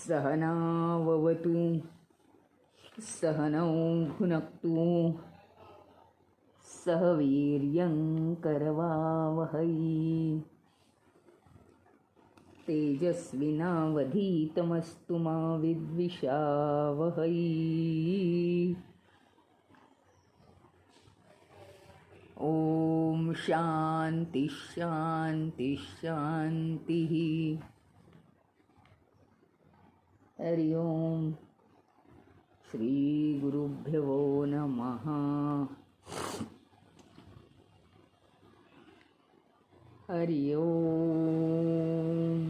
सहनाववतु सहनौ भुनक्तु सह वीर्यं करवावहै तेजस्विनावधीतमस्तु मा विद्विषावहै। ओम शांति शांति शांति। हरि ओम। श्री गुरुभ्यो नमः। हरि ओम।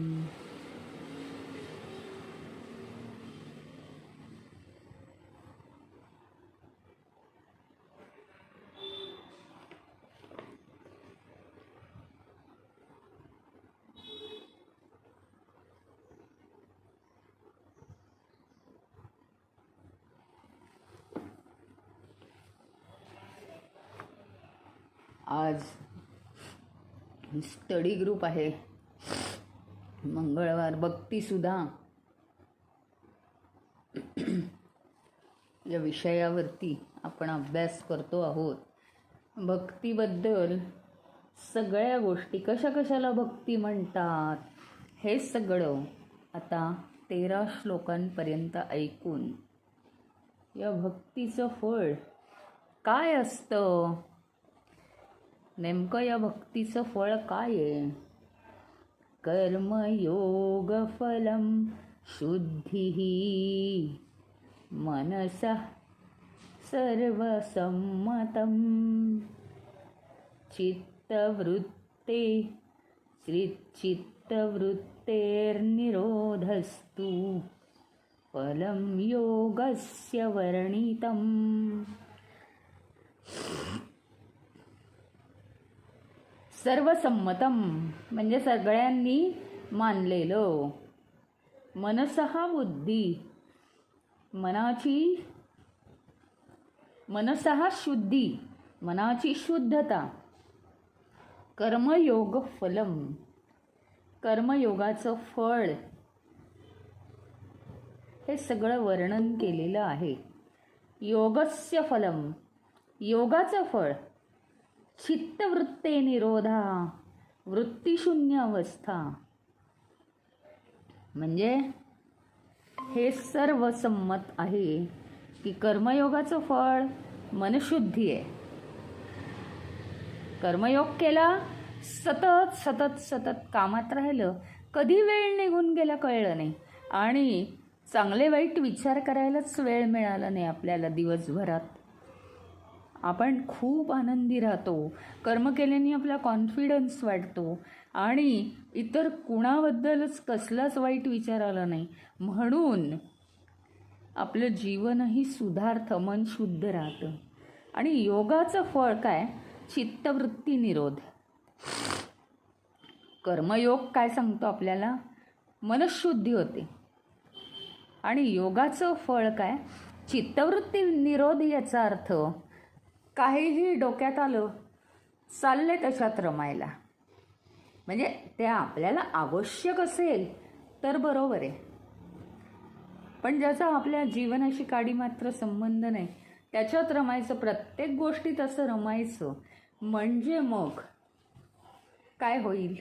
आज स्टडी ग्रुप आहे, मंगळवार भक्तिसुधा या विषयावरती आपण अभ्यास करतो आहोत. भक्तीबद्दल सगळ्या गोष्टी कशा कशाला भक्ती म्हणतात हे सगळं आता 13 श्लोकांपर्यंत ऐकून या भक्तीचं फळ काय असतं, नेमकं या भक्तीचं फळ काय आहे. कर्मयोगफलं शुद्धिः मनसः सर्वसम्मतं चित्तवृत्तेर्निरोधस्तु फलं योगस्य वर्णितम्. सर्वसम्मतम म्हणजे सगळ्यांनी मानलेलं. मनसः बुद्धी, मनसः शुद्धी, मनाची शुद्धता. कर्मयोग फलम, कर्मयोगाचं फळ हे सगळं वर्णन केलेलं आहे. योगस्य फलम, योगाचं फळ. चित्तवृत्ते निरोधा, वृत्तीशून्य अवस्था. म्हणजे हे सर्व संमत आहे की कर्मयोगाचं फळ मनशुद्धी आहे. कर्मयोग केला, सतत सतत सतत कामात राहिलं, कधी वेळ निघून गेला कळलं नाही आणि चांगले वाईट विचार करायलाच वेळ मिळाला नाही आपल्याला दिवसभरात. आपण खूप आनंदी राहतो, कर्म केल्याने आपला कॉन्फिडन्स वाढतो आणि इतर कुणाबद्दलच कसलाच वाईट विचार आला नाही म्हणून आपलं जीवनही सुधारतं, मन शुद्ध राहतं. आणि योगाचं फळ काय? चित्तवृत्ती निरोध. कर्मयोग काय सांगतो आपल्याला? मनशुद्धी होते. आणि योगाचं फळ काय? चित्तवृत्ती निरोध. याचा अर्थ काहीही डोक्यात आलं, चालले त्याच्यात रमायला. म्हणजे ते आपल्याला आवश्यक असेल तर बरोबर आहे, पण ज्याचा आपल्या जीवनाशी काडी मात्र संबंध नाही त्याच्यात रमायचं, प्रत्येक गोष्टीत असं रमायचं. म्हणजे मग काय होईल?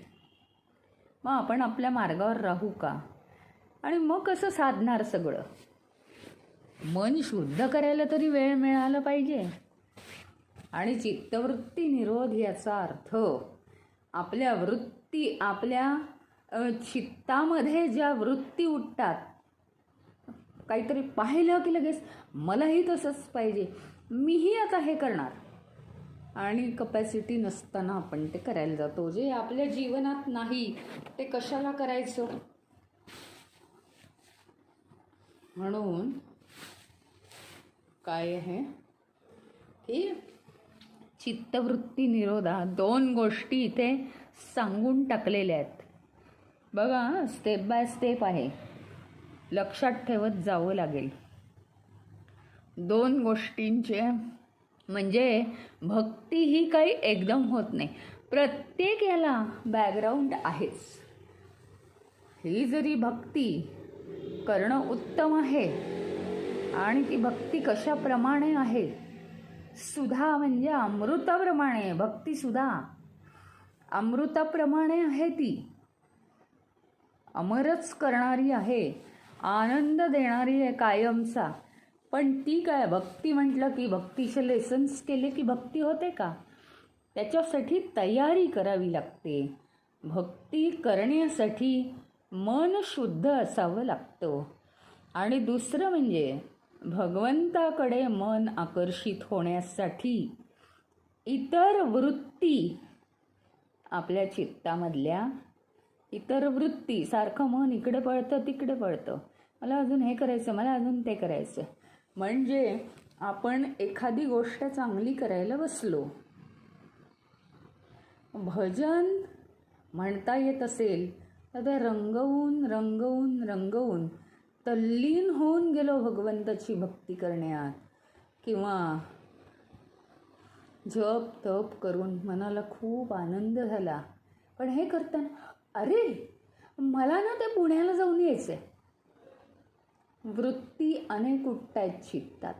मग आपण आपल्या मार्गावर राहू का? आणि मग कसं साधणार सगळं? मन शुद्ध करायला तरी वेळ मिळाला पाहिजे. आणि चित्तवृत्ती निरोध याचा अर्थ आपल्या वृत्ती, आपल्या चित्तामध्ये ज्या वृत्ती उठतात, काहीतरी पाहिलं की लगेच मलाही तसंच पाहिजे, मीही आता हे करणार. आणि कपॅसिटी नसताना आपण ते करायला जातो. जे आपल्या जीवनात नाही ते कशाला करायचं? म्हणून काय आहे की चित्तवृत्ती निरोधा 2 गोष्टी इथे सांगून टाकलेल्या आहेत. बघा, स्टेप बाय स्टेप आहे, लक्षात ठेवत जावं लागेल. 2 गोष्टींचे म्हणजे भक्ती ही काही एकदम होत नाही, प्रत्येक याला बॅकग्राऊंड आहेच. ही जरी भक्ती करणं उत्तम आहे. आणि ती भक्ती कशाप्रमाणे आहे? सुधा म्हणजे अमृताप्रमाणे. भक्ती सुधा अमृताप्रमाणे आहे. ती अमरच करणारी आहे, आनंद देणारी आहे कायमचा. पण ती काय, भक्ती म्हटलं की भक्तीचे लेसन्स केले की भक्ती होते का? त्याच्यासाठी तयारी करावी लागते. भक्ती करण्यासाठी मन शुद्ध असावं लागतं. आणि दुसरं म्हणजे भगवंताकडे मन आकर्षित होण्यासाठी इतर वृत्ती, आपल्या चित्तामधल्या इतर वृत्ती, सारखं मन इकडे पळतं तिकडे पळतं, मला अजून हे करायचं, मला अजून ते करायचं. म्हणजे आपण एखादी गोष्ट चांगली करायला बसलो, भजन म्हणता येत असेल तर ते रंगवून रंगवून रंगवून तल्लीन होऊन गेलो भगवंताची भक्ती करण्यात, किंवा जप तप करून मनाला खूप आनंद झाला. पण हे करताना अरे मला ना ते पुण्याला जाऊन यायचं आहे. वृत्ती अनेक उठतायत चित्तात.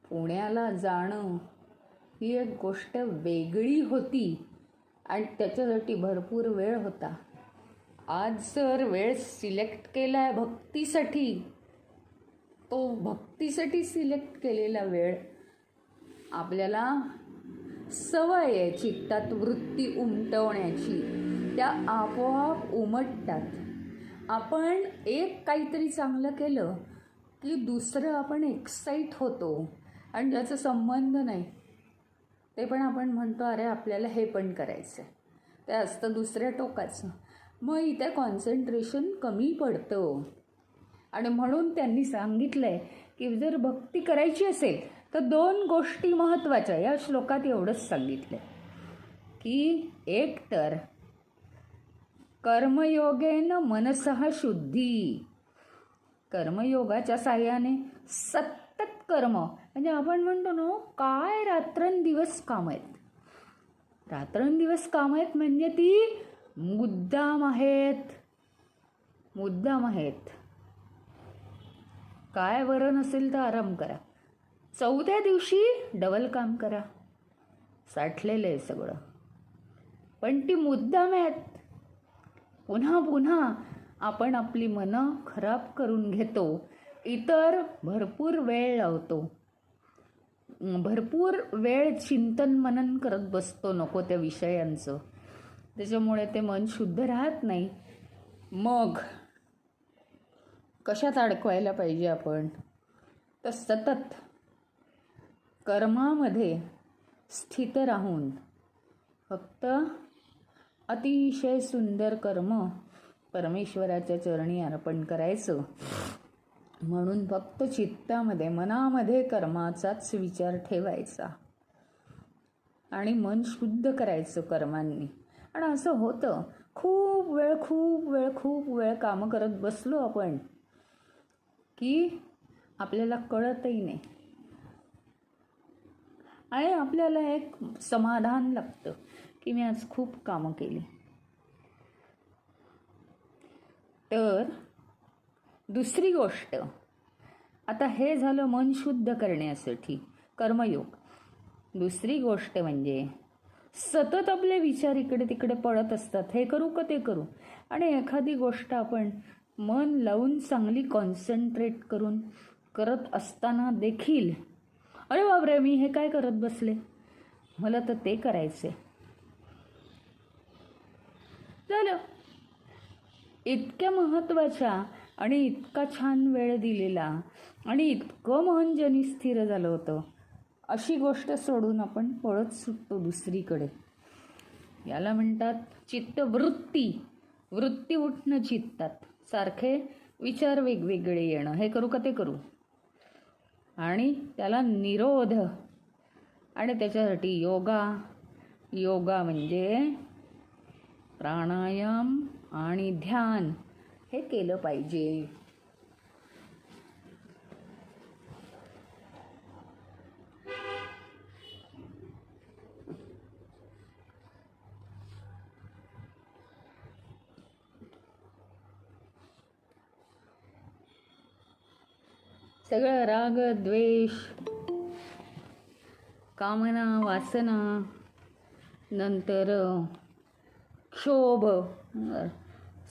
पुण्याला जाणं ही एक गोष्ट वेगळी होती आणि त्याच्यासाठी भरपूर वेळ होता. आज जर वेळ सिलेक्ट केला आहे भक्तीसाठी, तो भक्तीसाठी सिलेक्ट केलेला वेळ आपल्याला सवय आहे चित्तात वृत्ती उमटवण्याची, त्या आपोआप उमटतात. आपण एक काहीतरी चांगलं केलं की दुसरं आपण एक्साईट होतो आणि ज्याचा संबंध नाही ते पण आपण म्हणतो अरे आपल्याला हे पण करायचं आहे, ते असतं दुसऱ्या टोकाचं. मग इथे कॉन्सन्ट्रेशन कमी पडतं. आणि म्हणून त्यांनी सांगितलं आहे की जर भक्ती करायची असेल तर 2 गोष्टी महत्त्वाच्या. या श्लोकात एवढंच सांगितलं की एक तर कर्मयोगेन मनसः शुद्धी, कर्मयोगाच्या साह्याने सतत कर्म, म्हणजे आपण म्हणतो ना काय रात्रंदिवस काम आहेत, रात्रंदिवस काम आहेत म्हणजे ती मुद्दाम आहेत, मुद्दाम आहेत. काय बरं नसेल तर आराम करा, 4थ्या दिवशी डबल काम करा, साठलेलं आहे सगळं. पण ती मुद्दाम आहेत. पुन्हा पुन्हा आपण आपली मनं खराब करून घेतो, इतर भरपूर वेळ लावतो, भरपूर वेळ चिंतन मनन करत बसतो नको त्या विषयांचं. त्याच्यामुळे ते मन शुद्ध राहत नाही. मग कशात अडकवायला पाहिजे आपण? तर सतत कर्मामध्ये स्थित राहून फक्त अतिशय सुंदर कर्म परमेश्वराच्या चरणी अर्पण करायचं. म्हणून फक्त चित्तामध्ये मनामध्ये कर्माचाच विचार ठेवायचा आणि मन शुद्ध करायचं कर्मांनी. आणि असं होतं खूप वेळ कामं करत बसलो आपण की आपल्याला कळतही नाही आणि आपल्याला एक समाधान लागतं की मी आज खूप कामं केली. तर दुसरी गोष्ट, आता हे झालं मन शुद्ध करण्यासाठी कर्मयोग. दुसरी गोष्ट म्हणजे सतत आपले विचार इकडे तिकडे पडत असतात, हे करू का ते करू. आणि एखादी गोष्ट आपण मन लावून चांगली कॉन्सन्ट्रेट करून करत असताना देखील अरे बापरे मी हे काय करत बसले, मला तर ते करायचे. झालं. इतक्या महत्त्वाच्या आणि इतका छान वेळ दिलेला आणि इतकं मन जनी स्थिर झालं होतं, अशी गोष्ट सोडून आपण पळत सुटतो दुसरीकडे. याला म्हणतात चित्तवृत्ती. वृत्ती उठणं चित्तात, सारखे विचार वेगवेगळे येणं, हे करू का ते करू. आणि त्याला निरोध. आणि त्याच्यासाठी योगा म्हणजे प्राणायाम आणि ध्यान हे केलं पाहिजे. सगळं राग द्वेष, कामना, वासना, नंतर क्षोभ,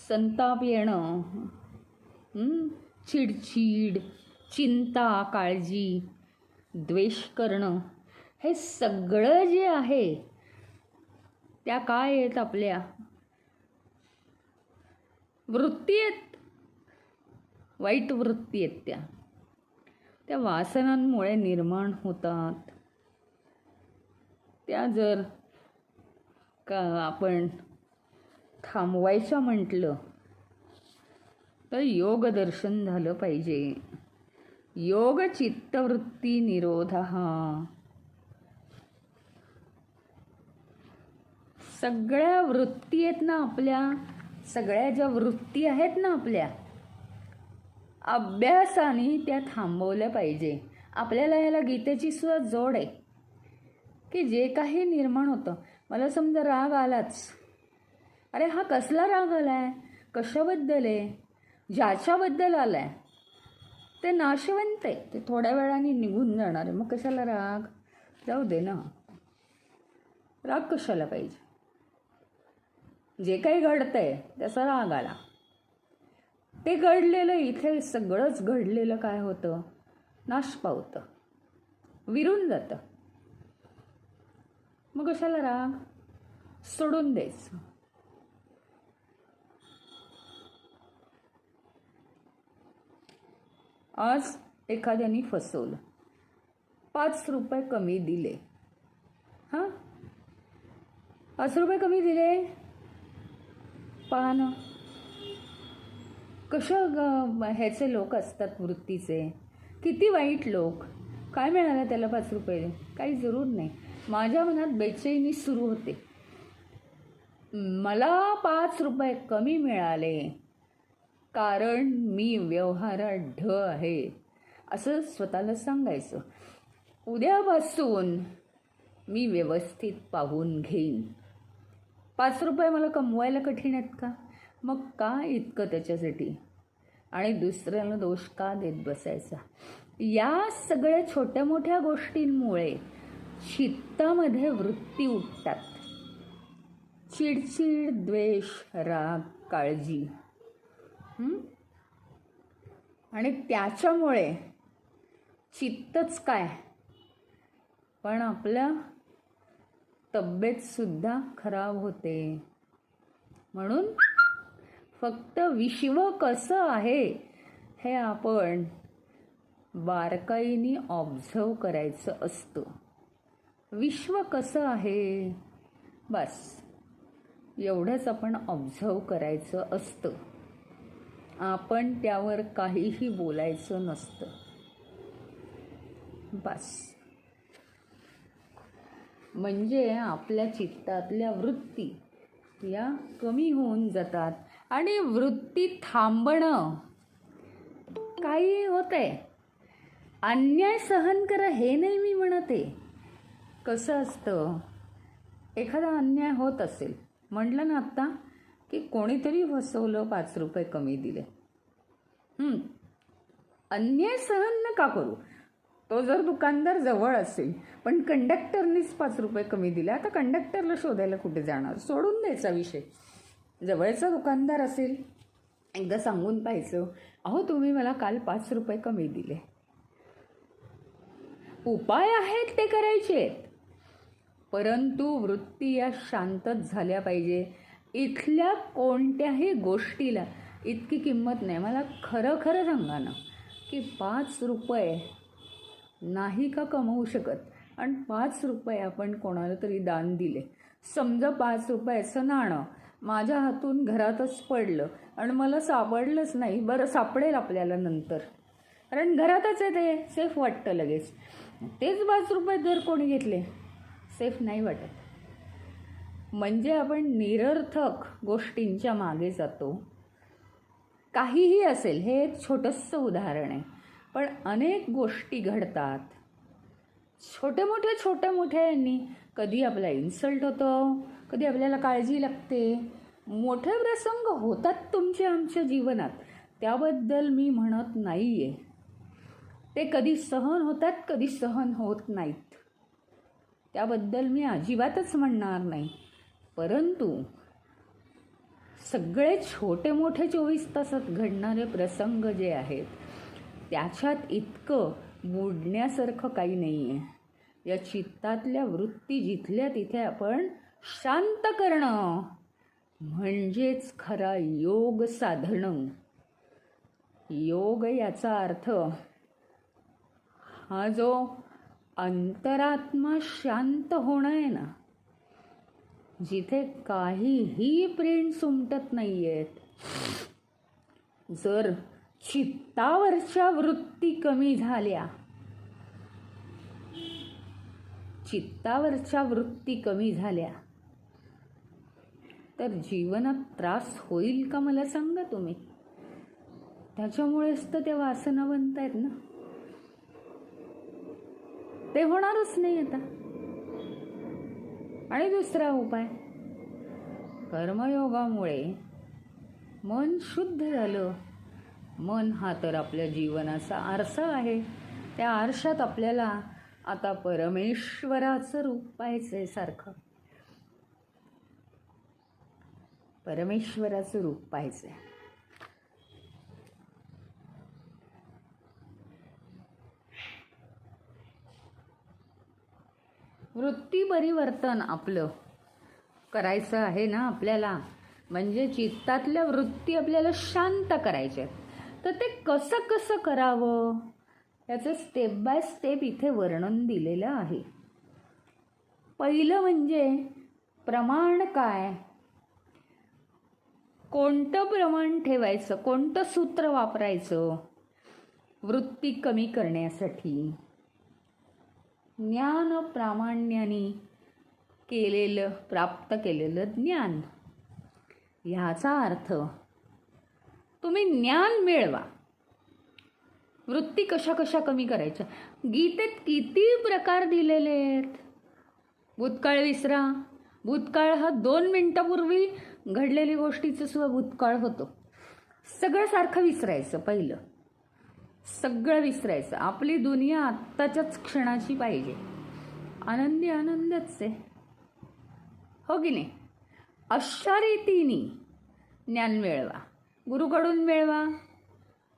संताप येणं, चिडचिड, चिंता, काळजी, द्वेष करणं, हे सगळं जे आहे त्या काय आहेत? आपल्या वृत्ती आहेत, वाईट वृत्ती आहेत त्या वासनांमुळे निर्माण होतात. त्या जर का आपण थांबवायचं म्हटलं तर योग दर्शन झालं पाहिजे. योग चित्तवृत्ती निरोध हा. सगळ्या वृत्ती आहेत ना आपल्या, सगळ्या ज्या वृत्ती आहेत ना आपल्या, अभ्यासाने त्या थांबवल्या पाहिजे. आपल्याला याला गीतेची सुद्धा जोड आहे की जे काही निर्माण होतं, मला समजा राग आलाच, अरे हा कसला राग आला आहे, कशाबद्दल आहे, ज्याच्याबद्दल आला आहे ते नाशवंत आहे, ते थोड्या वेळाने निघून जाणार आहे, मग कशाला राग? जाऊ दे ना, राग कशाला पाहिजे? जे काही घडतं आहे त्याचा राग आला, ते घडलेलं इथे सगळंच घडलेलं काय होतं? नाश पावतं, विरून जातं. मग कशाला राग? सोडून द्यायचं. आज एखाद्याने फसवलं, 5 रुपये कमी दिले, 5 रुपये कमी दिले, पहा ना कशा ह्याचे लोक असतात, वृत्तीचे किती वाईट लोक. काय मिळालं त्याला 5 रुपये? काही जरूर नाही. माझ्या मनात बेचैनी सुरू होते, मला 5 रुपये कमी मिळाले कारण मी व्यवहारात ढ आहे असं स्वतःला सांगायचं. उद्यापासून मी व्यवस्थित पाहून घेईन. 5 रुपये मला कमवायला कठीण आहेत का? मग का इतकं त्याच्यासाठी? आणि दुसऱ्याला दोष का देत बसायचा? या सगळ्या छोट्या मोठ्या गोष्टींमुळे चित्तामध्ये वृत्ती उठतात, चिडचिड, द्वेष, राग, काळजी. आणि त्याच्यामुळे चित्तच काय, पण आपलं तब्येतसुद्धा खराब होते. म्हणून फक्त विश्व कसं आहे हे आपण बारकाईने ऑब्झर्व करायचं असतं. विश्व कसं आहे, बस एवढंच आपण ऑब्झर्व करायचं असतं. आपण त्यावर काहीही बोलायचं नसतं. बस. म्हणजे आपल्या चित्तातल्या वृत्ती या कमी होऊन जातात. आणि वृत्ती थांबणं काही होतंय, अन्याय सहन करा हे नाही मी म्हणते. कसं असतं, एखादा अन्याय होत असेल, म्हटलं ना आत्ता की कोणीतरी फसवलं, 5 रुपये कमी दिले, अन्याय सहन नका करू. तो जर दुकानदार जवळ असेल पण कंडक्टरनीच 5 रुपये कमी दिले, आता कंडक्टरला शोधायला कुठे जाणार? सोडून द्यायचा विषय. जवळचा दुकानदार असेल, एकदा सांगून पाहायचं, अहो तुम्ही मला काल 5 रुपये कमी दिले. उपाय आहेत ते करायचे, परंतु वृत्ती या शांतच झाल्या पाहिजे. इथल्या कोणत्याही गोष्टीला इतकी किंमत नाही. मला खरं खरं सांगा ना की 5 रुपये नाही का कमवू शकत, आणि 5 रुपये आपण कोणाला तरी दान दिले. समजा 5 रुपयाचं नाणं माझ्या हातून घरातच पडलं आणि मला सापडलंच नाही. बरं, सापडेल आपल्याला नंतर, कारण घरातच आहे, ते सेफ वाटतं लगेच. तेच 5 रुपये जर कोणी घेतले, सेफ नाही वाटत. म्हणजे आपण निरर्थक गोष्टींच्या मागे जातो. काहीही असेल, हे एक छोटंसं उदाहरण आहे, पण अनेक गोष्टी घडतात छोट्या मोठ्या यांनी. कधी आपला इन्सल्ट होतो, कधी आपल्याला काळजी लागते. मोठे प्रसंग होतात तुमच्या आमच्या जीवनात, त्याबद्दल मी म्हणत नाही आहे. ते कधी सहन होतात, कधी सहन होत नाहीत. त्याबद्दल मी अजिबातच म्हणणार नाही. परंतु सगळे छोटे मोठे 24 तासात घडणारे प्रसंग जे आहेत त्याच्यात इतकं बुडण्यासारखं काही नाही आहे. या चित्तातल्या वृत्ती जिथल्या तिथे आपण शांत करणं म्हणजेच खरा योग साधणं. योग याचा अर्थ हा जो अंतरात्मा शांत होणं आहे ना, जिथे काहीही प्रिंट्स उमटत नाही आहेत. जर चित्तावरच्या वृत्ती कमी झाल्या, चित्तावरच्या वृत्ती कमी झाल्या तर जीवनात त्रास होईल का मला सांगा तुम्ही. त्याच्यामुळेच तर त्या वासना बनतायत ना. ते होणारच नाही आता. आणि दुसरा उपाय, कर्मयोगामुळे मन शुद्ध झालं. मन हा तर आपल्या जीवनाचा आरसा आहे. त्या आरशात आपल्याला आता परमेश्वराचं रूप पाहायचं आहे. सारखं परमेश्वराचं रूप पाहायचं आहे. वृत्ती परिवर्तन आपलं करायचं आहे ना आपल्याला. म्हणजे चित्तातल्या वृत्ती आपल्याला शांत करायच्या आहेत. तर ते कसं कसं करावं याचं स्टेप बाय स्टेप इथे वर्णन दिलेलं आहे. पहिलं म्हणजे प्रमाण काय, कोणतं प्रमाण ठेवायचं, कोणतं सूत्र वापरायचं वृत्ती कमी करण्यासाठी. ज्ञान प्रामाण्याने केलेलं, प्राप्त केलेलं ज्ञान. ह्याचा अर्थ तुम्ही ज्ञान मिळवा. वृत्ती कशा कशा कमी करायच्या. गीतेत किती प्रकार दिलेले आहेत. भूतकाळ विसरा. भूतकाळ हा 2 मिनिटापूर्वी घडलेली गोष्टीचं सुद्धा भूतकाळ होतो. सगळं सारखं विसरायचं. पहिलं सगळं विसरायचं. आपली दुनिया आत्ताच्याच क्षणाची पाहिजे. आनंदी आनंदच आहे, हो की नाही. अशा रीतीने ज्ञान मिळवा. गुरुकडून मिळवा,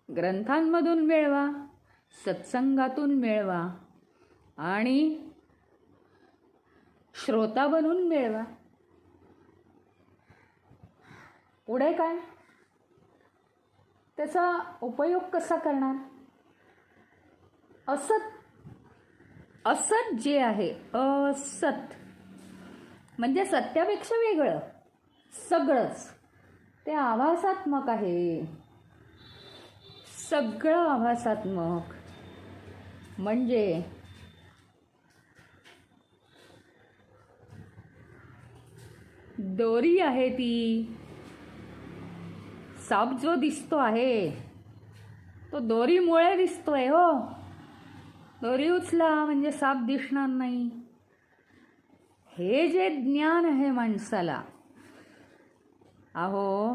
ग्रंथांमधून मिळवा, सत्संगातून मिळवा आणि श्रोता बनून मिळवा. पुढे काय, त्याचा उपयोग कसा करणार. असत जे आहे, असत म्हणजे सत्यापेक्षा वेगळं सगळंच, ते आभासात्मक आहे. सगळं आभासात्मक म्हणजे दोरी आहे ती. साप जो दिसतो आहे तो दोरीमुळे दिसतोय. हो, दोरी उचला म्हणजे साप दिसणार नाही. हे जे ज्ञान आहे माणसाला, अहो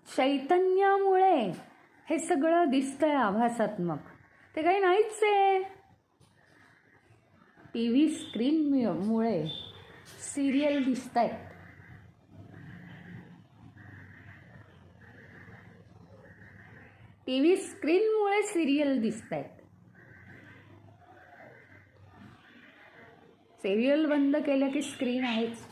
चैतन्यामुळे हे सगळं दिसतंय आभासात्मक. ते काही नाहीच आहे. TV स्क्रीनमुळे सिरियल दिसत आहेत. TV स्क्रीनमुळे सिरियल दिसत आहेत. सिरियल बंद केलं की स्क्रीन आहेच.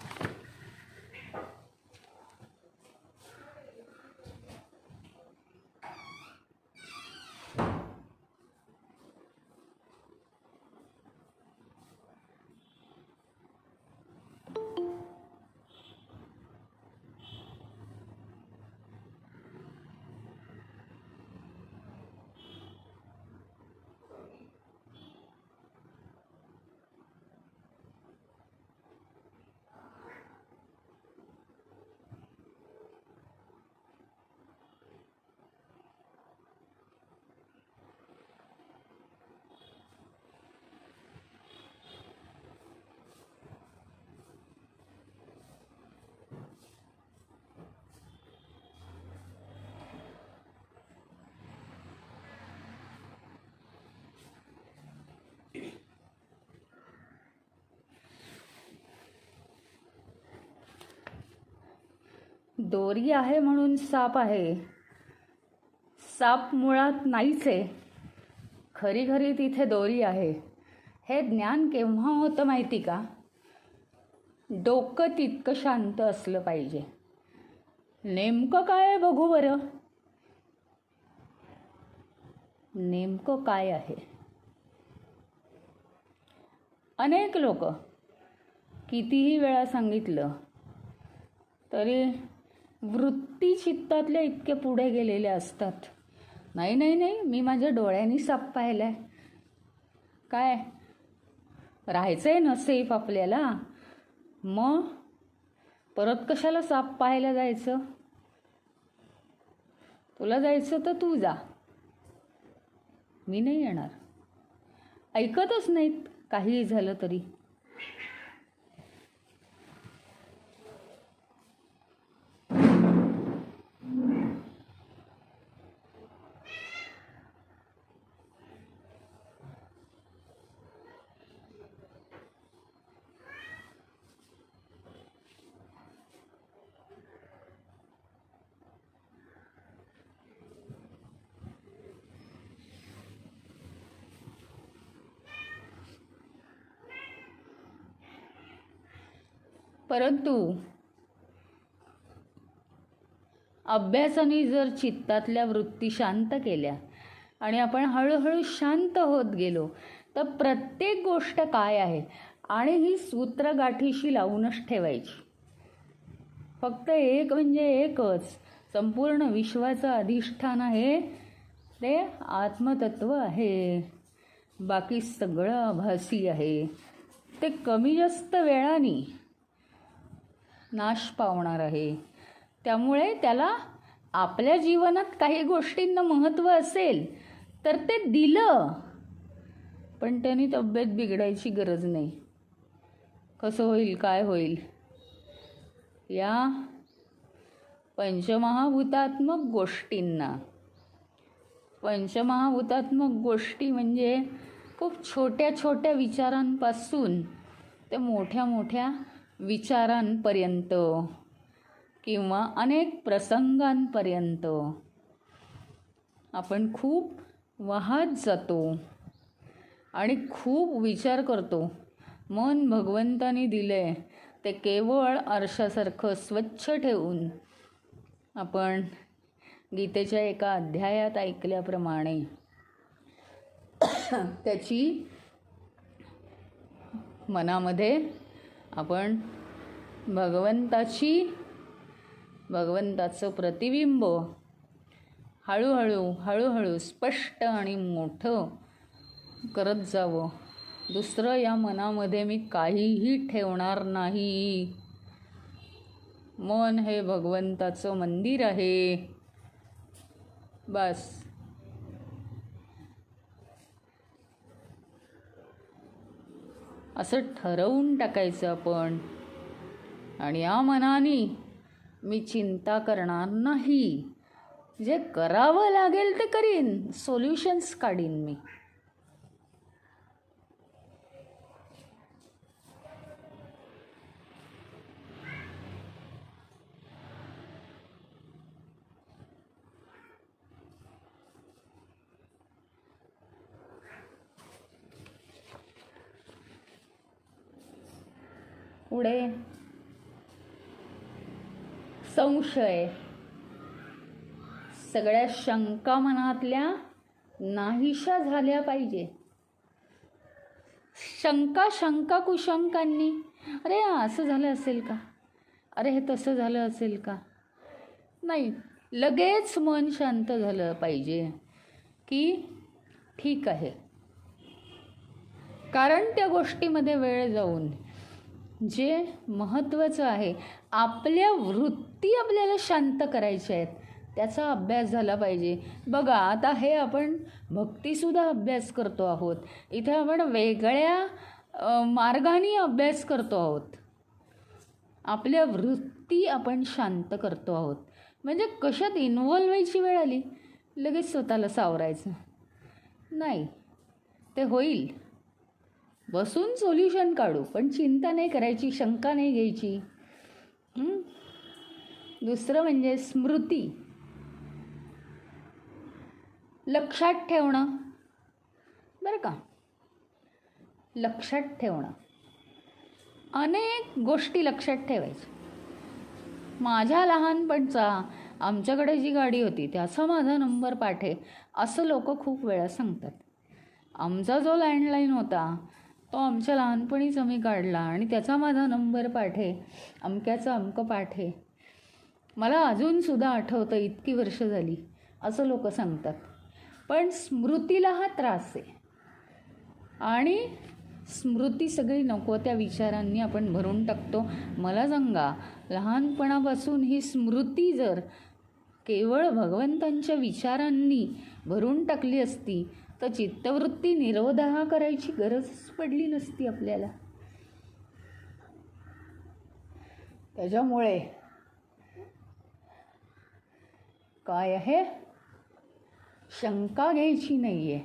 दोरी आहे म्हणून साप आहे, साप मुळात नाहीच आहे, खरी खरी तिथे दोरी आहे. हे ज्ञान केव्हा होतं माहिती का? डोकं तितकं शांत असलं पाहिजे. नेमकं काय आहे बघू बरं, नेमकं काय आहे. अनेक लोक कितीही वेळा सांगितलं तरी वृत्ती चित्तातल्या इतके पुढे गेलेले असतात. नाही नाही नाही, मी माझ्या डोळ्यांनी साप पाहिलाय. काय राहायचंय ना सेफ आपल्याला, मग परत कशाला साप पाहायला जायचं? तुला जायचं तर तू जा, मी नाही येणार. ऐकतच नाहीत काहीही झालं तरी. परंतु अभ्यासाने जर चित्तातल्या वृत्ती शांत केल्या आणि आपण हळूहळू शांत होत गेलो तर प्रत्येक गोष्ट काय आहे आणि ही सूत्र गाठीशी लावूनच ठेवायची. फक्त एक म्हणजे एकच, संपूर्ण विश्वाचं अधिष्ठान आहे ते आत्मतत्व आहे. बाकी सगळं आभासी आहे. ते कमी जास्त वेळाने नाश पावणार आहे. त्यामुळे त्याला आपल्या जीवनात काही गोष्टींना महत्त्व असेल तर ते दिलं, पण त्यांनी तब्येत बिघडायची गरज नाही. कसं होईल, काय होईल? या पंचमहाभूतात्मक गोष्टींना, पंचमहाभूतात्मक गोष्टी म्हणजे खूप छोट्या छोट्या विचारांपासून ते मोठ्या मोठ्या विचारांपर्यंत किंवा अनेक प्रसंगांपर्यंत आपण खूप वाहत जातो आणि खूप विचार करतो. मन भगवंतानी दिले ते केवळ आरशासारखं स्वच्छ ठेवून आपण गीतेच्या एका अध्यायात ऐकल्याप्रमाणे त्याची मनामध्ये आपण भगवंताचं प्रतिबिंब हळूहळू स्पष्ट आणि मोठं करत जावं. दुसरं या मनामध्ये मी काहीही ठेवणार नाही. मन हे भगवंताचं मंदिर आहे, बस. असं ठरवून टाकायचं आपण. आणि या मनाने मी चिंता करणार नाही. जे करावं लागेल ते करीन, सोल्युशन्स काढीन मी. पुढे संशय. सगळ्या शंका मनातल्या नाहीशा झाल्या पाहिजे. शंका कुशंकांनी, अरे असं झालं असेल का, अरे हे तसं झालं असेल का, नाही. लगेच मन शांत झालं पाहिजे की ठीक आहे. कारण त्या गोष्टीमध्ये वेळ जाऊन जे महत्त्वाचं आहे, आपल्या वृत्ती आपल्याला शांत करायच्या आहेत, त्याचा अभ्यास झाला पाहिजे. बघा आता हे आपण भक्तीसुद्धा अभ्यास करतो आहोत. इथे आपण वेगळ्या मार्गाने अभ्यास करतो आहोत. आपल्या वृत्ती आपण शांत करतो आहोत. म्हणजे कशात इन्व्हॉल्व व्हायची वेळ आली लगेच स्वतःला सावरायचं नाही. ते होईल, बसून सोल्युशन काढू, पण चिंता नाही करायची, शंका नाही घ्यायची. दुसरं म्हणजे स्मृती. लक्षात ठेवणं. बरं का, लक्षात ठेवणं. अनेक गोष्टी लक्षात ठेवायच्या. माझ्या लहानपणचा आमच्याकडे जी गाडी होती त्याचा माझा नंबर पाठ आहे असं लोक खूप वेळा सांगतात. आमचा जो लँडलाईन होता तो आमच्या लहानपणीच आम्ही काढला आणि त्याचा माझा नंबर पाठ आहे, अमक्याचा अमक पाठ आहे, मला अजूनसुद्धा आठवतं, इतकी वर्ष झाली असं लोक सांगतात. पण स्मृतीला हा त्रास आहे आणि स्मृती सगळी नको त्या विचारांनी आपण भरून टाकतो. मला सांगा, लहानपणापासून ही स्मृती जर केवळ भगवंतांच्या विचारांनी भरून टाकली असती तर चित्तवृत्ती निरोधः करायची गरजच पडली नसती आपल्याला. त्याच्यामुळे काय आहे, शंका घ्यायची नाही आहे.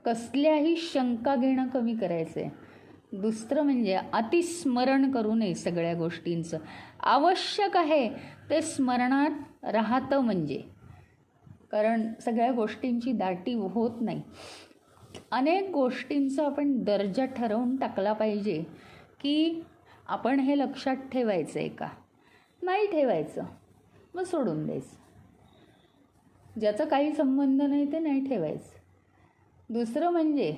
कसल्याही शंका घेणं कमी करायचं आहे. दुसरं म्हणजे अतिस्मरण करू नये सगळ्या गोष्टींचं. आवश्यक आहे ते स्मरणात राहतं म्हणजे, कारण सगळ्या गोष्टींची दाटी होत नाही. अनेक गोष्टींचा आपण दर्जा ठरवून टाकला पाहिजे की आपण हे लक्षात ठेवायचं आहे का, नाही ठेवायचं मग सोडून द्यायचं. ज्याचा काही संबंध नाही ते नाही ठेवायचं. दुसरं म्हणजे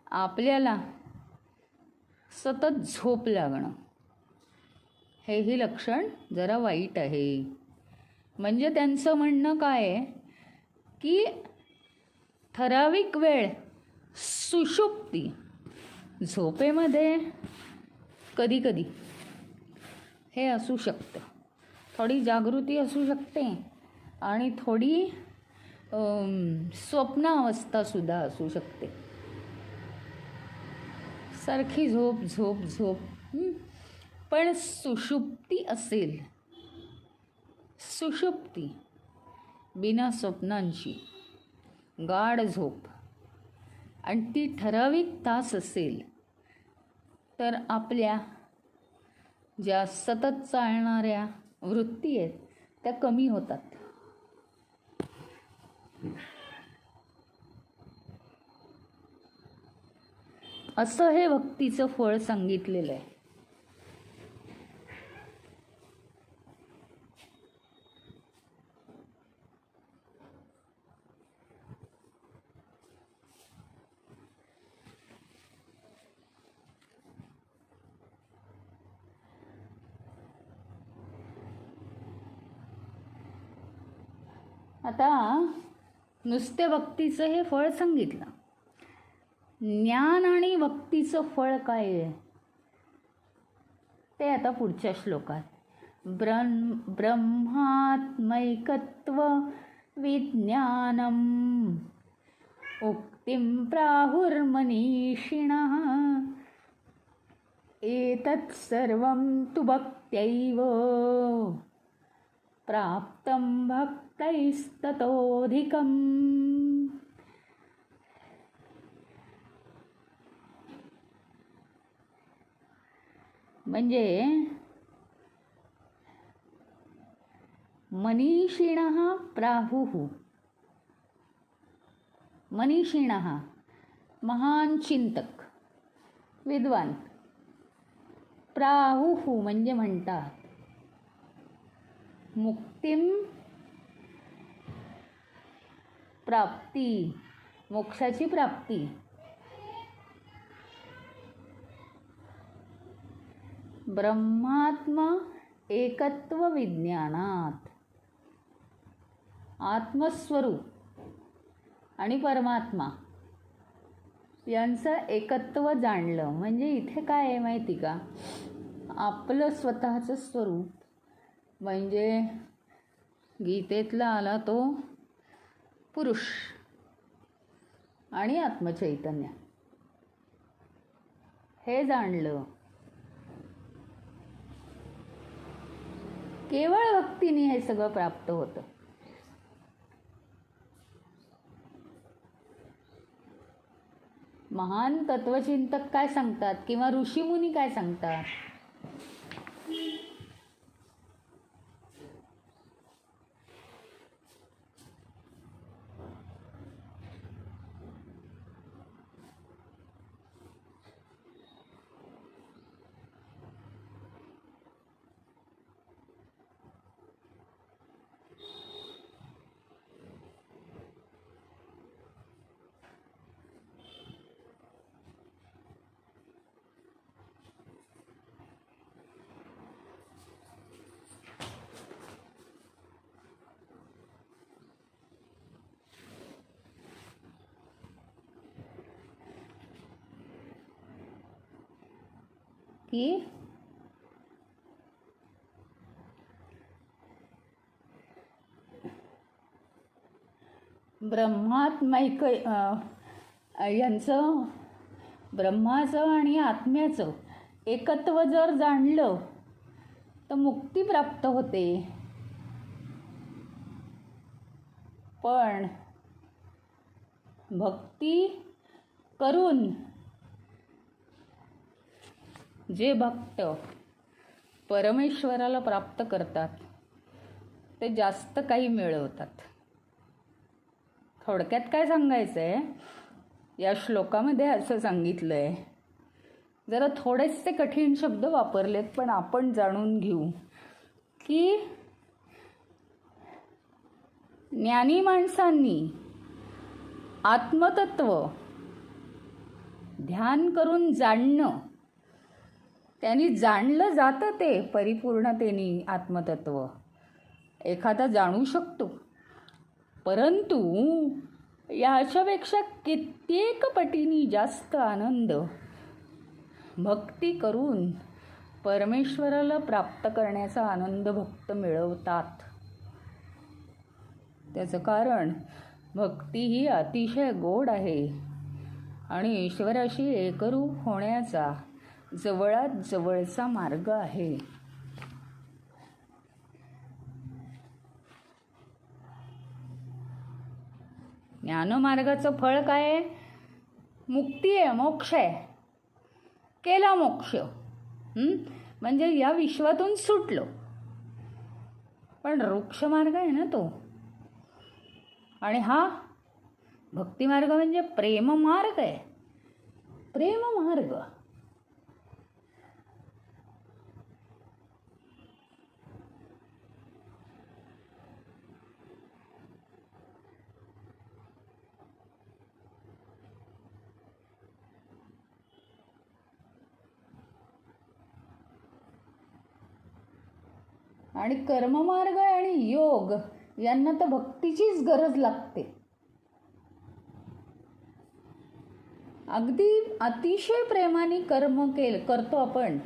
आपल्याला सतत झोप लागणं, हेही लक्षण जरा वाईट आहे. म्हणजे त्यांचं म्हणणं काय आहे की ठराविक वेळ सुषुप्ती, झोपेमध्ये कधी कधी हे असू शकतं, थोडी जागृती असू शकते आणि थोडी स्वप्नावस्थासुद्धा असू शकते. सारखी झोप झोप झोप, पण सुषुप्ती असेल, सुषुप्ती बिना स्वप्नांची गाढ झोप आणि ती ठराविक तास असेल तर आपल्या ज्या सतत चालणाऱ्या वृत्ती आहेत त्या कमी होतात. असं हे भक्तीचं फळ सांगितलेलं आहे. आता नुसते भक्तीचं हे फळ सांगितलं. ज्ञान आणि भक्तीचं फळ काय आहे ते आता पुढच्या श्लोकात. ब्रह्मात्मैकत्व विज्ञानम उक्तिं प्राहुर्मनीषिणः एतत् सर्वं तु भक्त्यैव प्राप्तं भक्तैस्ततोऽधिकम्. म्हणजे मनीषिणः प्राहुः, मनीषिणः महान चिंतक विद्वान, प्राहुः म्हणजे म्हणतात, मुक्तिम प्राप्ती, मोक्षाची प्राप्ती, ब्रह्मात्म एकत्व विज्ञानात, आत्मस्वरूप आणि परमात्मा यांचं एकत्व जाणलं. म्हणजे इथे काय आहे माहिती का, आपलं स्वतःचं स्वरूप म्हणजे गीतेतला आला तो पुरुष आणि आत्मचैतन्य, हे जाणलं. केवळ भक्तीने हे सगळं प्राप्त होतं. महान तत्वचिंतक काय सांगतात किंवा ऋषीमुनी काय सांगतात, की ब्रह्मात्मैक यांचं ब्रह्माचं आणि आत्म्याचं एकत्व जर जाणलं तर मुक्ती प्राप्त होते. पण भक्ती करून जे भक्त परमेश्वराला प्राप्त करतात ते जास्त काही मिळवतात. थोडक्यात काय सांगायचं आहे, या श्लोकामध्ये असं सांगितलं आहे, जरा थोडेसे कठीण शब्द वापरलेत पण आपण जाणून घेऊ की ज्ञानी माणसांनी आत्मतत्व ध्यान करून जाणणं, त्यांनी जाणलं जातं ते परिपूर्णतेने. आत्मतत्व एखादा जाणू शकतो, परंतु याच्यापेक्षा कित्येक पटीने जास्त आनंद भक्ती करून परमेश्वराला प्राप्त करण्याचा आनंद भक्त मिळवतात. त्याचं कारण भक्ती ही अतिशय गोड आहे आणि ईश्वराशी एकरूप होण्याचा जवळात जवळचा मार्ग आहे. ज्ञानमार्गाचं फळ काय आहे? मुक्ती आहे, मोक्ष आहे. केला मोक्ष, म्हणजे या विश्वातून सुटलो. पण वृक्षमार्ग आहे ना तो. आणि हा भक्तिमार्ग म्हणजे प्रेममार्ग आहे. प्रेममार्ग आणि कर्ममार्ग आणि योग यांना तर भक्तीचीच गरज लागते. अगदी अतिशय प्रेमाने कर्म करतो आपण,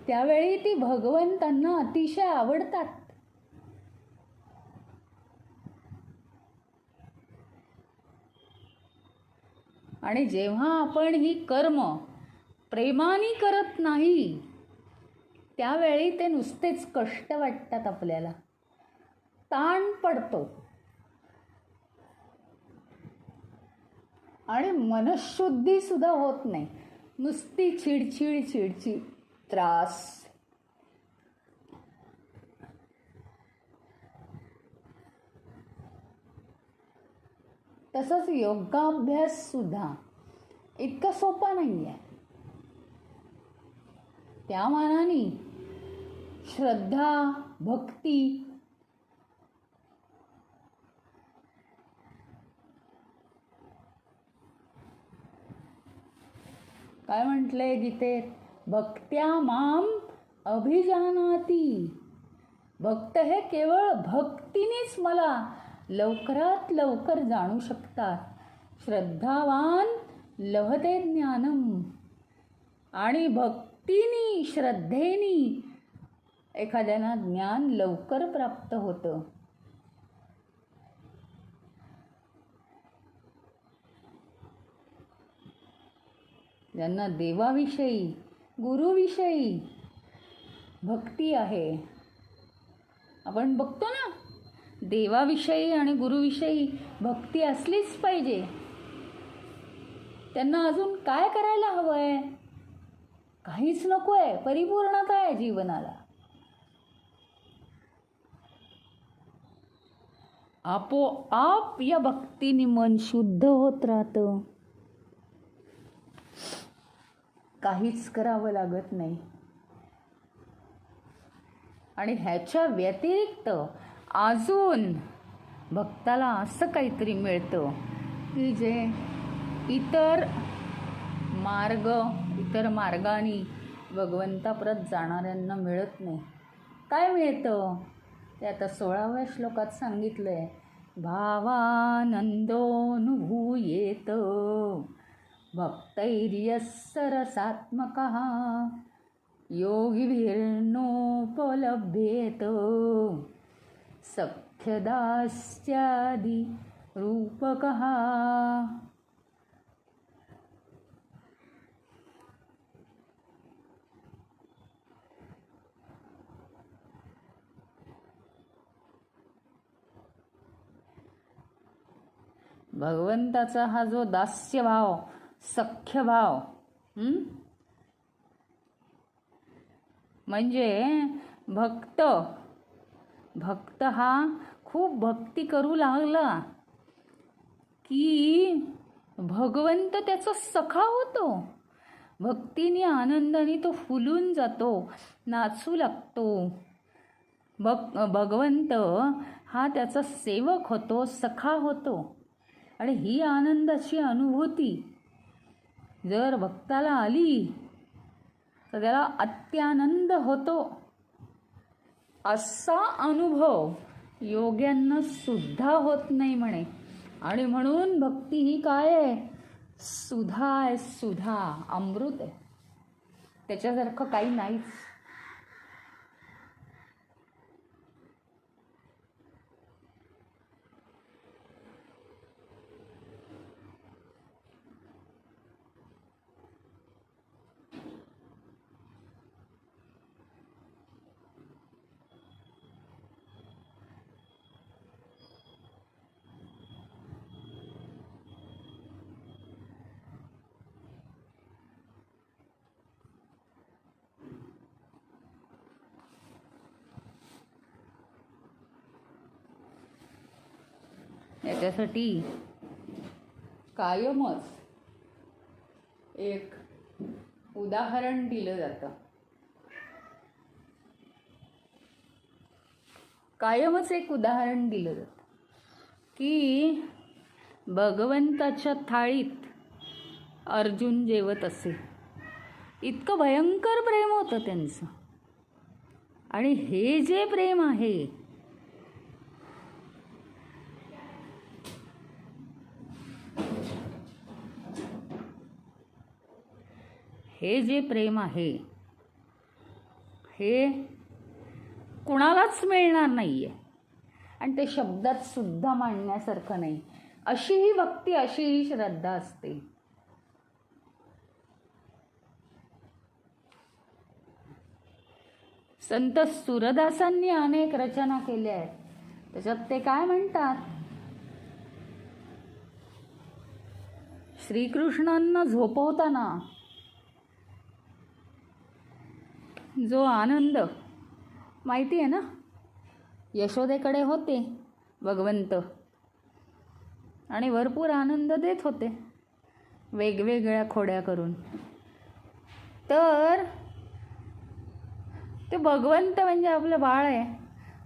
त्यावेळी ती भगवंतांना अतिशय आवडतात. आणि जेव्हा आपण ही कर्म प्रेमाने करत नाही, त्यावेळी ते नुसतेच कष्ट वाटतात आपल्याला, ताण पडतो आणि मनःशुद्धी सुद्धा होत नाही. नुसती चिडचिड चिडचिड, त्रास. तसंच योगाभ्यास सुद्धा इतका सोपा नाही आहे. त्या मानाने श्रद्धा, भक्ती काय म्हटलंय गीतेत? भक्त्या माम अभिजानाती. भक्त हे केवळ भक्तीनेच मला लवकरात लवकर जाणू शकतात. श्रद्धावान लभते ज्ञानम. आणि भक्तीनी, श्रद्धेनी एखाद्याला ज्ञान लवकर प्राप्त होतं. ज्यांना देवाविषयी, गुरुविषयी भक्ती आहे, आपण बघतो ना, देवाविषयी आणि गुरुविषयी भक्ती असलीच पाहिजे. त्यांना अजून काय करायला हवं आहे? काहीच नको आहे, परिपूर्णता आहे जीवनाला. आपोआप या भक्तीने मन शुद्ध होत राहतं. काहीच करावं लागत नाही. आणि ह्याच्या व्यतिरिक्त अजून भक्ताला असं काहीतरी मिळतं की जे इतर मार्गाने भगवंताप्रत जाणाऱ्यांना मिळत नाही. काय मिळतं ते आता 16व्या श्लोकात सांगितलं आहे. भावानंदोऽनुभूयेत भक्तैर्यः रसात्मकः योगिभिर्नोपलभ्येत सख्यदास्यादि रूपकः. भगवंताचा हा जो दास्यभाव, सख्यभाव, म्हणजे भक्त हा खूप भक्ती करू लागला की भगवंत त्याचा सखा होतो. भक्तीने आनंदाने तो फुलून जातो, नाचू लागतो. भगवंत हा त्याचा सेवक होतो, सखा होतो. आणि ही आनंदाची अनुभूती जर भक्ताला आली तर त्याला अत्यानंद होतो. असा अनुभव योग्यांना सुद्धा होत नाही म्हणे. आणि म्हणून भक्ती ही काय आहे? सुधा आहे, सुधा, अमृत आहे. त्याच्यासारखं काही नाहीच. याच्यासाठी कायमच एक उदाहरण दिलं जातं. कायमच एक उदाहरण दिलं जातं की भगवंताच्या थाळीत अर्जुन जेवत असे. इतकं भयंकर प्रेम होतं त्यांचं. आणि हे जे प्रेम आहे हे कुणालाच मिळणार नाहीये. आणि ते शब्दात सुद्धा मांडण्यासारखं नाही. अशी ही भक्ती, अशी ही श्रद्धा असते. संत सुरदासांनी अनेक रचना केल्या आहेत. त्याच्यात ते काय म्हणतात? श्रीकृष्णांना झोपवताना जो आनंद, माहिती आहे ना, यशोदेकडे होते भगवंत आणि भरपूर आनंद देत होते वेगवेगळ्या खोड्या करून. तर ते भगवंत म्हणजे आपलं बाळ आहे,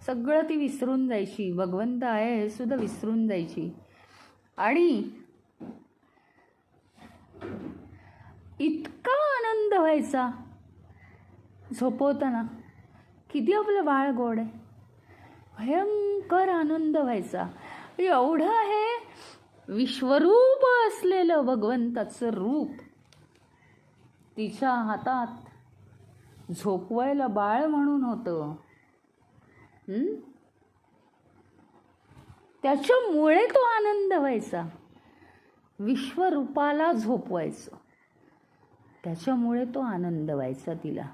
सगळं ती विसरून जायची. भगवंत आहे हे सुद्धा विसरून जायची. आणि इतका आनंद व्हायचा झोपवताना. किती आपलं बाळ गोड आहे, भयंकर आनंद व्हायचा. एवढं हे विश्वरूप असलेलं भगवंताचं रूप तिच्या हातात झोपवायला बाळ म्हणून होतं. त्याच्यामुळे तो आनंद व्हायचा. विश्वरूपाला झोपवायचं, त्याच्यामुळे तो आनंद व्हायचा तिला.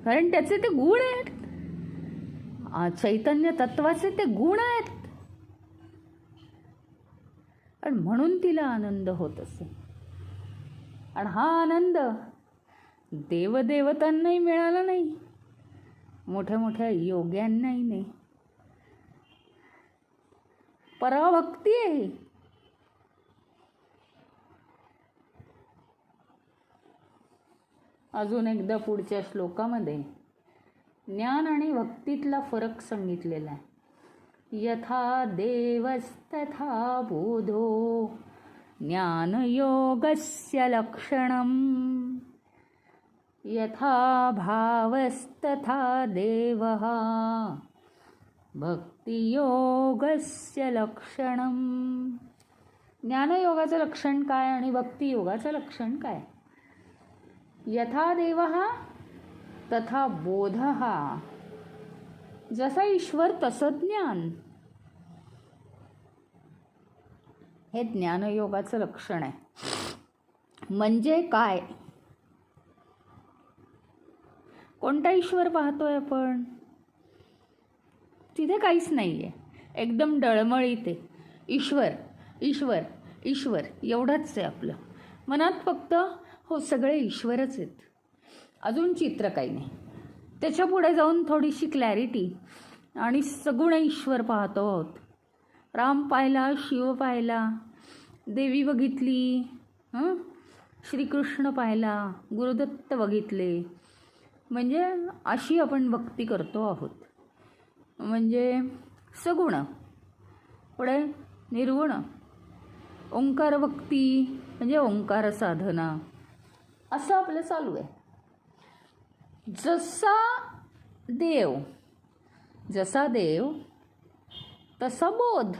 कारण त्याचे ते गुण आहेत, चैतन्य तत्वाचे ते गुण आहेत. आणि म्हणून तिला आनंद होत असे. आणि हा आनंद देवदेवतांनाही मिळाला नाही, मोठ्या मोठ्या योग्यांनाही नाही. पराभक्ती आहे. अजून एकदा पुढच्या श्लोकामध्ये ज्ञान आणि भक्तीतला फरक सांगितलेला आहे. यथा देवस्तथा बोधो ज्ञानयोगस्य लक्षणम, यथा भावस्तथा देवः भक्तियोगस्य लक्षणम. ज्ञानयोगाचं लक्षण काय आणि भक्तियोगाचं लक्षण काय? यथा देवः तथा बोधः. जसा ईश्वर तसं ज्ञान. हे ज्ञानयोगाचं लक्षण आहे. म्हणजे काय? कोणता ईश्वर पाहतोय आपण? तिथे काहीच नाही आहे, एकदम डळमळीत आहे. ईश्वर ईश्वर ईश्वर एवढंच आहे आपलं मनात फक्त. हो, सगळे ईश्वरच आहेत, अजून चित्र काही नाही. त्याच्या पुढे जाऊन थोडीशी क्लॅरिटी आणि सगुण ईश्वर पाहतो आहोत. राम पाहिला, शिव पाहिला, देवी बघितली, श्रीकृष्ण पाहिला, गुरुदत्त बघितले. म्हणजे अशी आपण भक्ती करतो आहोत. म्हणजे सगुण, पुढे निर्गुण, ओंकार भक्ती म्हणजे ओंकार साधना, असं आपलं चालू आहे. जसा देव तसा बोध.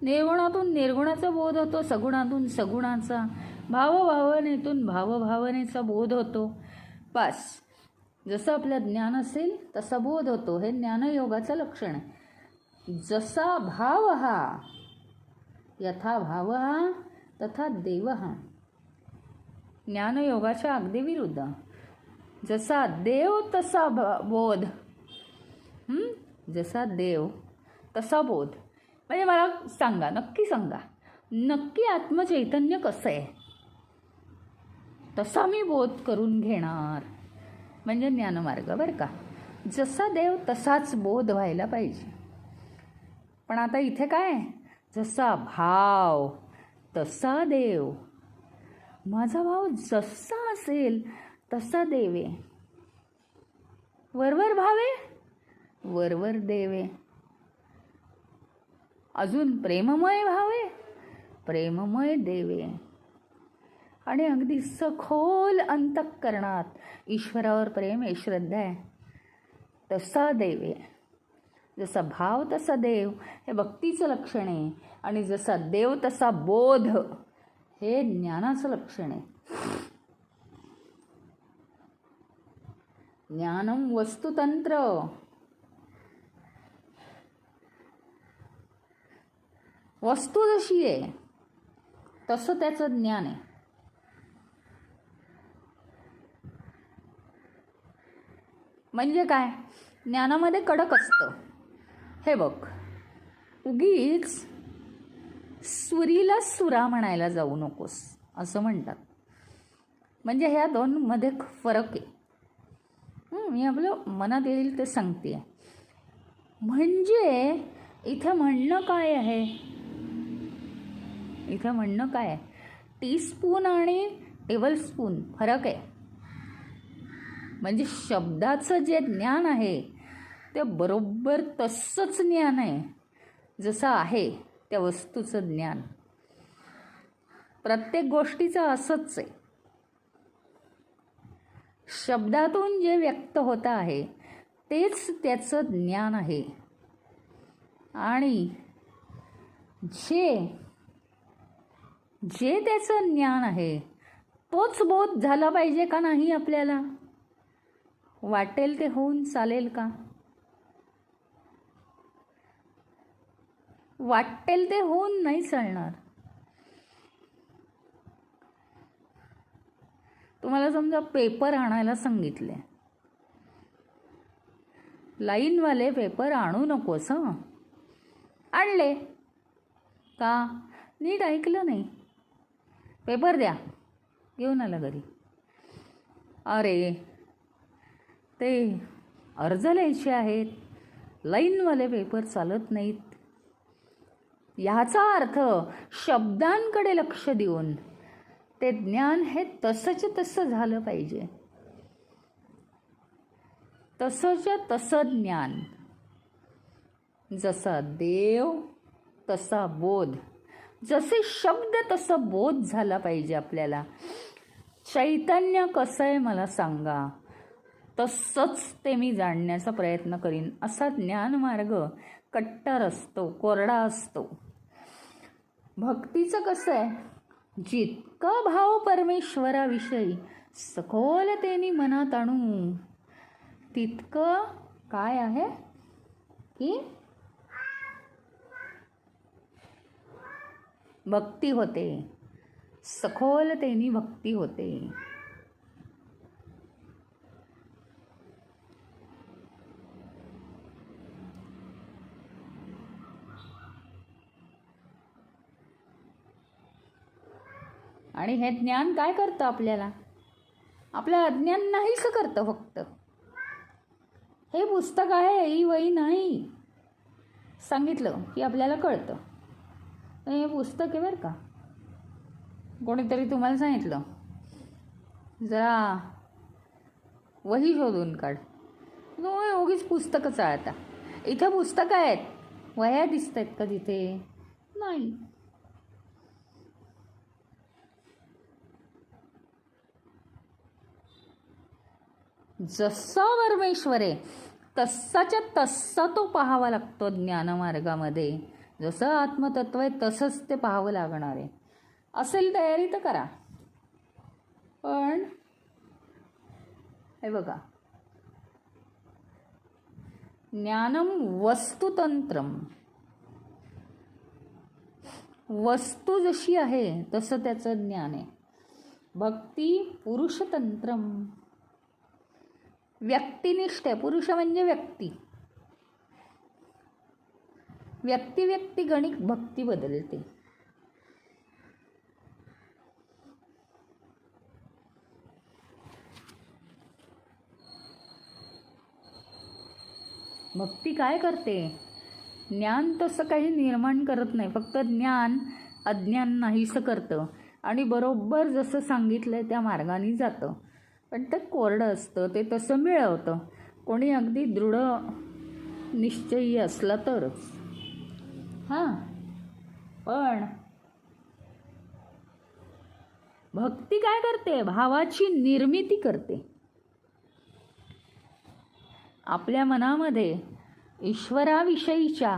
निर्गुणातून निर्गुणाचा बोध होतो, सगुणातून सगुणाचा, भावभावनेतून भावभावनेचा बोध होतो. बस, जसं आपलं ज्ञान असेल तसा बोध होतो. हे ज्ञानयोगाचं लक्षण आहे. जसा भाव हा, यथा भाव हा तथा देव हा. ज्ञानयोगाच्या अगदी विरुद्ध. जसा देव तसा बोध. जसा देव तसा बोध. म्हणजे मला सांगा, नक्की सांगा, नक्की आत्मचैतन्य कसं आहे, तसा मी बोध करून घेणार. म्हणजे ज्ञानमार्ग बरं का. जसा देव तसाच बोध व्हायला पाहिजे. पण आता इथे काय, जसा भाव तसा देव. माझा भाव जसा असेल तसा देव आहे. वरवर भावे वरवर देवे. अजून प्रेममय भावे प्रेममय देवे. आणि अगदी सखोल अंतःकरणात ईश्वरावर प्रेम आहे, श्रद्धा आहे, तसा देव आहे. जसा भाव तसा देव हे भक्तीचं लक्षण आहे. आणि जसा देव तसा बोध हे ज्ञानाचं लक्षण आहे. ज्ञानम वस्तुतंत्र. वस्तू जशी आहे तसं त्याचं ज्ञान आहे. म्हणजे काय, ज्ञानामध्ये कडक असतं. हे बघ, उगीच सुरीला सुरा म्हणायला जाऊ नकोस असं म्हणतात. म्हणजे ह्या दोनमध्ये फरक आहे. मी आपलं मनात येईल ते सांगते. म्हणजे इथं म्हणणं काय आहे, इथं म्हणणं काय आहे, टीस्पून आणि टेबलस्पून फरक आहे. म्हणजे शब्दाचं जे ज्ञान आहे ते बरोबर तसंच ज्ञान आहे जसं आहे त्या वस्तूचं ज्ञान. प्रत्येक गोष्टीचं असंच आहे. शब्दातून जे व्यक्त होत आहे तेच त्याचं ज्ञान आहे. आणि जे त्याचं ज्ञान आहे तोच बोध झाला पाहिजे का नाही आपल्याला? वाटेल ते होऊन चालेल का? वाटेल ते होऊन नाही चालणार. तुम्हाला समजा पेपर आणायला सांगितले, लाईनवाले पेपर आणू नकोस हं. आणले का? नीट ऐकलं नाही. पेपर द्या, घेऊन आला घरी. अरे ते अर्ज लिहायचे आहेत, लाईनवाले पेपर चालत नाहीत. ह्याचा अर्थ शब्दांकडे लक्ष देऊन ते ज्ञान हे तसंच तसं झालं पाहिजे. तसंच्या तसं ज्ञान. जसा देव तसा बोध. जसे शब्द तसं बोध झाला पाहिजे आपल्याला. चैतन्य कसं आहे मला सांगा, तसंच ते मी जाणण्याचा प्रयत्न करीन. असा ज्ञानमार्ग कट्टर असतो, कोरडा असतो. भक्तीचं कसं आहे, जितका भाव परमेश्वराविषयी सखोलतेनी मनात आणू, तितकं काय आहे की भक्ती होते. सखोलतेनी भक्ती होते. आणि हे ज्ञान काय करतं आपल्याला? आपलं अज्ञान नाहीच करतं फक्त. हे पुस्तक आहे, ही वही नाही, सांगितलं की आपल्याला कळतं. हे पुस्तक आहे बरं का. कोणीतरी तुम्हाला सांगितलं जरा वही शोधून काढ, उगीच पुस्तकच आहे. आता इथं पुस्तकं आहेत, वह्या दिसत आहेत का तिथे? नाही. जसा परमेश्वर आहे तसाच्या तसा तो पाहावा लागतो ज्ञानमार्गामध्ये. जसं आत्मतत्व आहे तसंच ते पाहावं लागणार आहे. असेल तयारी तर करा. पण हे बघा, ज्ञानम वस्तुतंत्रम, वस्तू जशी आहे तसं त्याचं ज्ञान आहे. भक्ती पुरुषतंत्रम, व्यक्तिनिष्ठ आहे. पुरुष म्हणजे व्यक्ती, व्यक्ती व्यक्ती गणित भक्ती बदलते. भक्ती काय करते? ज्ञान तसं काही निर्माण करत नाही, फक्त ज्ञान अज्ञान नाहीसं करतं आणि बरोबर जसं सांगितलं आहे त्या मार्गाने जातं. पण ते कोरडं असतं, ते तसं मिळवतं. कोणी अगदी दृढ निश्चयी असला तरच. हां, पण भक्ती काय करते? भावाची निर्मिती करते. आपल्या मनामध्ये ईश्वराविषयीच्या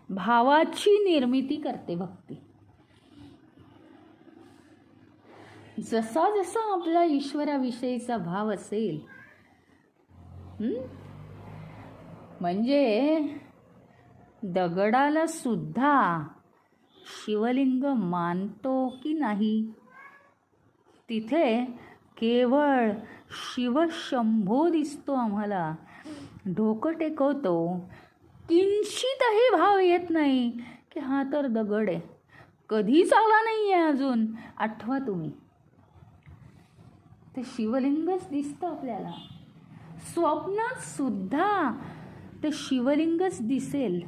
भावाची निर्मिती करते भक्ती. जसा जसा आपला ईश्वराविषयीचा भाव असेल, म्हणजे दगडाला सुद्धा शिवलिंग मानतो की नाही? तिथे केवळ शिवशंभो दिसतो आम्हाला. डोकं टेकवतो, किंचितही भाव येत नाही की हा तर दगड आहे, कधीच आला नाही आहे अजून. आठवा तुम्ही, ते शिवलिंगच दिसतं आपल्याला. स्वप्नात सुद्धा ते शिवलिंगच दिसेल,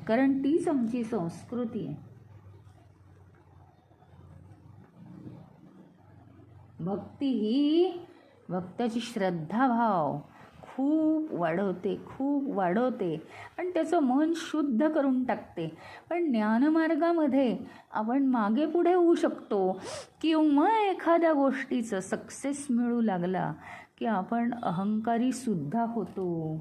कारण तीच आमची संस्कृती आहे. भक्ती ही भक्ताची श्रद्धाभाव खूप वाढवते, खूप वाढवते आणि त्याचं मन शुद्ध करून टाकते. पण ज्ञानमार्गामध्ये आपण मागे पुढे होऊ शकतो, किंवा एखाद्या गोष्टीचं सक्सेस मिळू लागला की आपण अहंकारी सुद्धा होतो.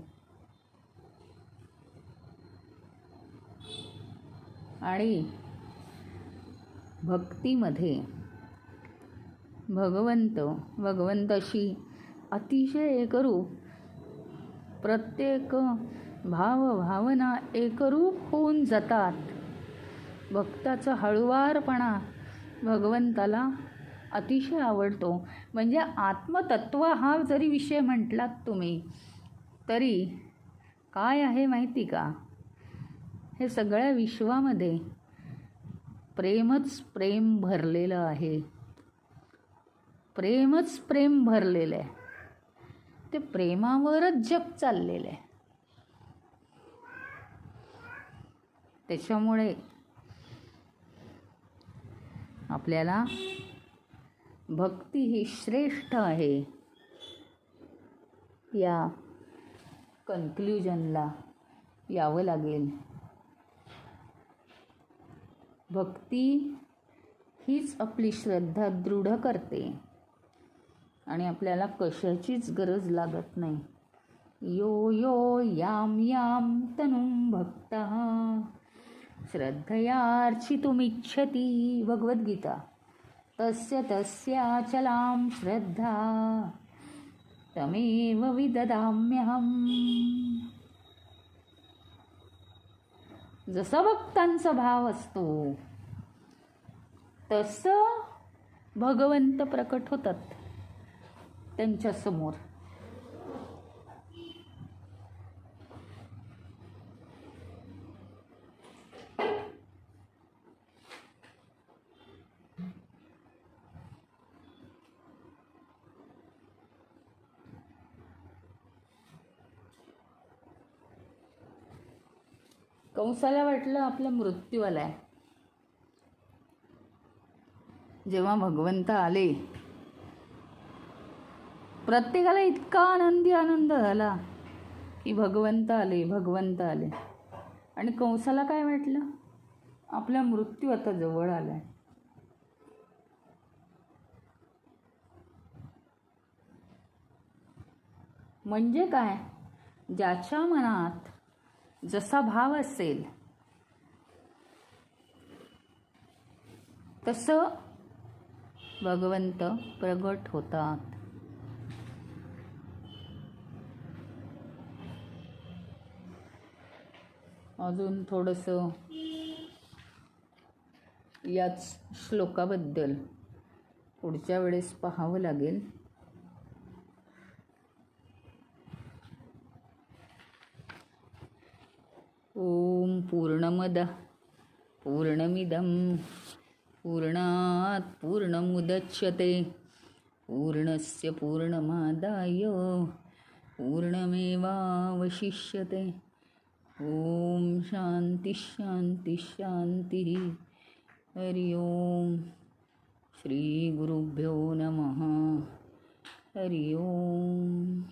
आणि भक्तीमध्ये भगवंताशी अतिशय एकरूप, प्रत्येक भावना एकरूप होऊन जातात. भक्ताचा हळुवारपणा भगवंताला अतिशय आवडतो. म्हणजे आत्मतत्व हा जरी विषय म्हटलात तुम्ही तरी काय आहे माहिती का? हे सगळ्या विश्वामध्ये प्रेमच प्रेम भरलेलं आहे. प्रेमच प्रेम भरलेलं आहे. ते प्रेमावरच जग चाललेलं आहे. त्याच्यामुळे आपल्याला भक्ती ही श्रेष्ठ आहे या कन्क्ल्युजनला यावं लागेल. भक्ती हीच आपली श्रद्धा दृढ करते आणि आपल्याला कशाचीच गरज लागत नाही. यो यो याम याम तनुं भक्तः श्रद्धयार्चितुमिच्छति, भगवद्गीता. तस्य तस्याचलां श्रद्धा तमेव विददाम्यहम्. जसा भक्तांचा भाव असतो तसं भगवंत प्रकट होतात त्यांच्या समोर. कंसाला वाटलं आपला मृत्यू आलाय. जेव्हा भगवंत आले प्रत्येकाला इतका आनंद झाला की भगवंत आले, भगवंत आले. आणि कंसाला काय वाटलं, आपला मृत्यू आता जवळ आलाय. म्हणजे काय, ज्याच्या मनात जसा भाव असेल तसं भगवंत प्रगट होतात. अजून थोडंसं याच श्लोकाबद्दल पुढच्या वेळेस पाहावं लागेल. ओम पूर्णमद पूर्णमिदं पूर्णात् पूर्णमुदच्यते पूर्णस्य पूर्णमादाय पूर्णमेवावशिष्यते. ओम शांती शांती शांती. हरि ओम. श्री गुरुभ्यो नमः. हरि ओम.